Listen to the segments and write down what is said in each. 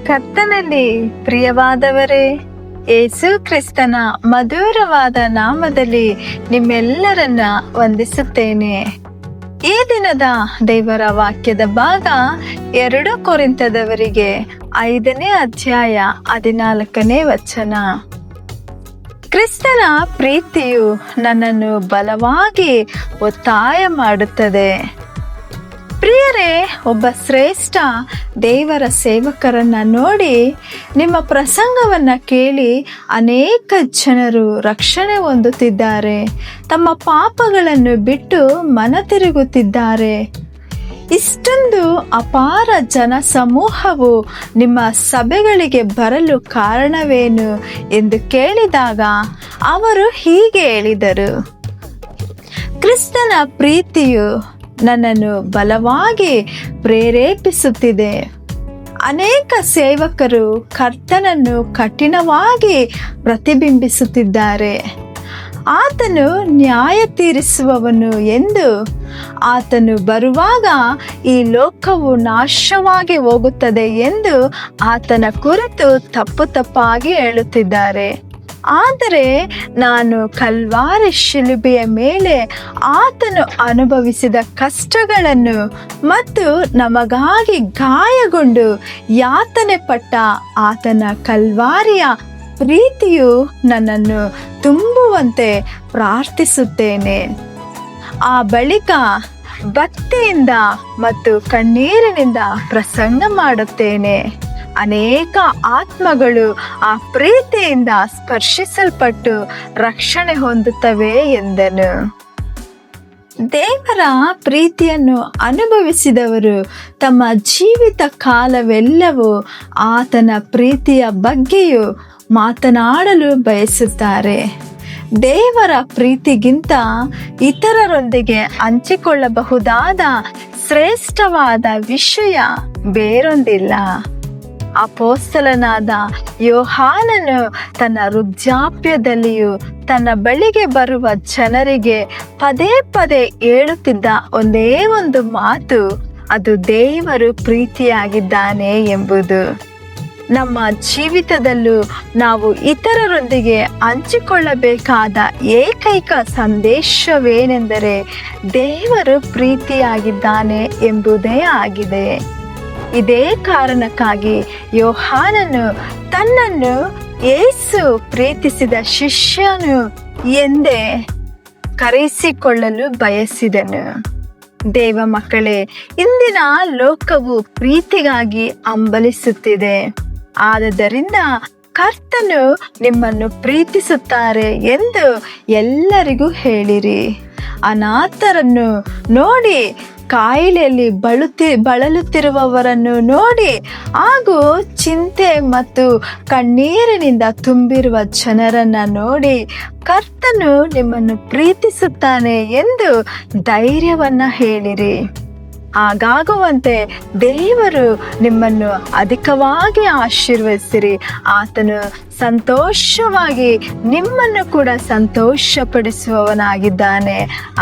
ಕರ್ತನಲ್ಲಿ ಪ್ರಿಯವಾದವರೇ, ಯೇಸು ಕ್ರಿಸ್ತನ ಮಧುರವಾದ ನಾಮದಲ್ಲಿ ನಿಮ್ಮೆಲ್ಲರನ್ನ ವಂದಿಸುತ್ತೇನೆ. ಈ ದಿನದ ದೇವರ ವಾಕ್ಯದ ಭಾಗ 2 ಕೊರಿಂಥದವರಿಗೆ 5ನೇ ಅಧ್ಯಾಯ 14ನೇ ವಚನ. ಕ್ರಿಸ್ತನ ಪ್ರೀತಿಯು ನನ್ನನ್ನು ಬಲವಾಗಿ ಒತ್ತಾಯ ಮಾಡುತ್ತದೆ. ಪ್ರಿಯರೇ, ಒಬ್ಬ ಶ್ರೇಷ್ಠ ದೇವರ ಸೇವಕರನ್ನ ನೋಡಿ ನಿಮ್ಮ ಪ್ರಸಂಗವನ್ನ ಕೇಳಿ ಅನೇಕ ಜನರು ರಕ್ಷಣೆ ಹೊಂದುತ್ತಿದ್ದಾರೆ, ತಮ್ಮ ಪಾಪಗಳನ್ನು ಬಿಟ್ಟು ಮನ ತಿರುಗುತ್ತಿದ್ದಾರೆ. ಇಷ್ಟೊಂದು ಅಪಾರ ಜನ ಸಮೂಹವು ನಿಮ್ಮ ಸಭೆಗಳಿಗೆ ಬರಲು ಕಾರಣವೇನು ಎಂದು ಕೇಳಿದಾಗ ಅವರು ಹೀಗೆ ಹೇಳಿದರು: ಕ್ರಿಸ್ತನ ಪ್ರೀತಿಯು ನನ್ನನ್ನು ಬಲವಾಗಿ ಪ್ರೇರೇಪಿಸುತ್ತಿದೆ. ಅನೇಕ ಸೇವಕರು ಕರ್ತನನ್ನು ಕಠಿಣವಾಗಿ ಪ್ರತಿಬಿಂಬಿಸುತ್ತಿದ್ದಾರೆ. ಆತನು ನ್ಯಾಯ ತೀರಿಸುವವನು ಎಂದು, ಆತನು ಬರುವಾಗ ಈ ಲೋಕವು ನಾಶವಾಗಿ ಹೋಗುತ್ತದೆ ಎಂದು ಆತನ ಕುರಿತು ತಪ್ಪಾಗಿ ಹೇಳುತ್ತಿದ್ದಾರೆ. ಆದರೆ ನಾನು ಕಲ್ವಾರಿ ಶಿಲುಬೆಯ ಮೇಲೆ ಆತನು ಅನುಭವಿಸಿದ ಕಷ್ಟಗಳನ್ನು ಮತ್ತು ನಮಗಾಗಿ ಗಾಯಗೊಂಡು ಯಾತನೆ ಪಟ್ಟ ಆತನ ಕಲ್ವಾರಿಯ ಪ್ರೀತಿಯು ನನ್ನನ್ನು ತುಂಬುವಂತೆ ಪ್ರಾರ್ಥಿಸುತ್ತೇನೆ. ಆ ಬಳಿಕ ಭಕ್ತಿಯಿಂದ ಮತ್ತು ಕಣ್ಣೀರಿನಿಂದ ಪ್ರಸಂಗ ಮಾಡುತ್ತೇನೆ. ಅನೇಕ ಆತ್ಮಗಳು ಆ ಪ್ರೀತಿಯಿಂದ ಸ್ಪರ್ಶಿಸಲ್ಪಟ್ಟು ರಕ್ಷಣೆ ಹೊಂದುತ್ತವೆ ಎಂದನು. ದೇವರ ಪ್ರೀತಿಯನ್ನು ಅನುಭವಿಸಿದವರು ತಮ್ಮ ಜೀವಿತ ಕಾಲವೆಲ್ಲವೂ ಆತನ ಪ್ರೀತಿಯ ಬಗ್ಗೆಯೂ ಮಾತನಾಡಲು ಬಯಸುತ್ತಾರೆ. ದೇವರ ಪ್ರೀತಿಗಿಂತ ಇತರರೊಂದಿಗೆ ಹಂಚಿಕೊಳ್ಳಬಹುದಾದ ಶ್ರೇಷ್ಠವಾದ ವಿಷಯ ಬೇರೊಂದಿಲ್ಲ. ಅಪೊಸ್ತಲನಾದ ಯೋಹಾನನು ತನ್ನ ವೃದ್ಧಾಪ್ಯದಲ್ಲಿಯೂ ತನ್ನ ಬಳಿಗೆ ಬರುವ ಜನರಿಗೆ ಪದೇ ಪದೇ ಹೇಳುತ್ತಿದ್ದ ಒಂದೇ ಒಂದು ಮಾತು, ಅದು ದೇವರು ಪ್ರೀತಿಯಾಗಿದ್ದಾನೆ ಎಂಬುದು. ನಮ್ಮ ಜೀವಿತದಲ್ಲೂ ನಾವು ಇತರರೊಂದಿಗೆ ಹಂಚಿಕೊಳ್ಳಬೇಕಾದ ಏಕೈಕ ಸಂದೇಶವೇನೆಂದರೆ ದೇವರು ಪ್ರೀತಿಯಾಗಿದ್ದಾನೆ ಎಂಬುದೇ ಆಗಿದೆ. ಇದೇ ಕಾರಣಕ್ಕಾಗಿ ಯೋಹಾನನು ತನ್ನನ್ನು ಯೇಸು ಪ್ರೀತಿಸಿದ ಶಿಷ್ಯನು ಎಂದೇ ಕರೆಸಿಕೊಳ್ಳಲು ಬಯಸಿದನು. ದೇವ ಮಕ್ಕಳೇ, ಇಂದಿನ ಲೋಕವು ಪ್ರೀತಿಗಾಗಿ ಹಂಬಲಿಸುತ್ತಿದೆ. ಆದ್ದರಿಂದ ಕರ್ತನು ನಿಮ್ಮನ್ನು ಪ್ರೀತಿಸುತ್ತಾರೆ ಎಂದು ಎಲ್ಲರಿಗೂ ಹೇಳಿರಿ. ಅನಾಥರನ್ನು ನೋಡಿ, ಕಾಯಿಲೆಯಲ್ಲಿ ಬಳಲುತ್ತಿರುವವರನ್ನು ನೋಡಿ, ಹಾಗೂ ಚಿಂತೆ ಮತ್ತು ಕಣ್ಣೀರಿನಿಂದ ತುಂಬಿರುವ ಜನರನ್ನು ನೋಡಿ ಕರ್ತನು ನಿಮ್ಮನ್ನು ಪ್ರೀತಿಸುತ್ತಾನೆ ಎಂದು ಧೈರ್ಯವನ್ನ ಹೇಳಿರಿ. ಹಾಗಾಗುವಂತೆ ದೇವರು ನಿಮ್ಮನ್ನು ಅಧಿಕವಾಗಿ ಆಶೀರ್ವದಿಸಿರಿ. ಆತನು ಸಂತೋಷವಾಗಿ ನಿಮ್ಮನ್ನು ಕೂಡ ಸಂತೋಷಪಡಿಸುವವನಾಗಿದ್ದಾನೆ.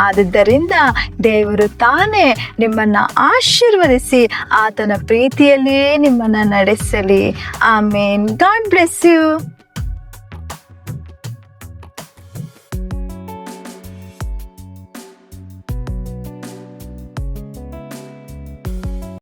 ಆದುದರಿಂದ ದೇವರು ತಾನೇ ನಿಮ್ಮನ್ನು ಆಶೀರ್ವದಿಸಿ ಆತನ ಪ್ರೀತಿಯಲ್ಲಿಯೇ ನಿಮ್ಮನ್ನು ನಡೆಸಲಿ. ಆಮೇನ್. God bless you.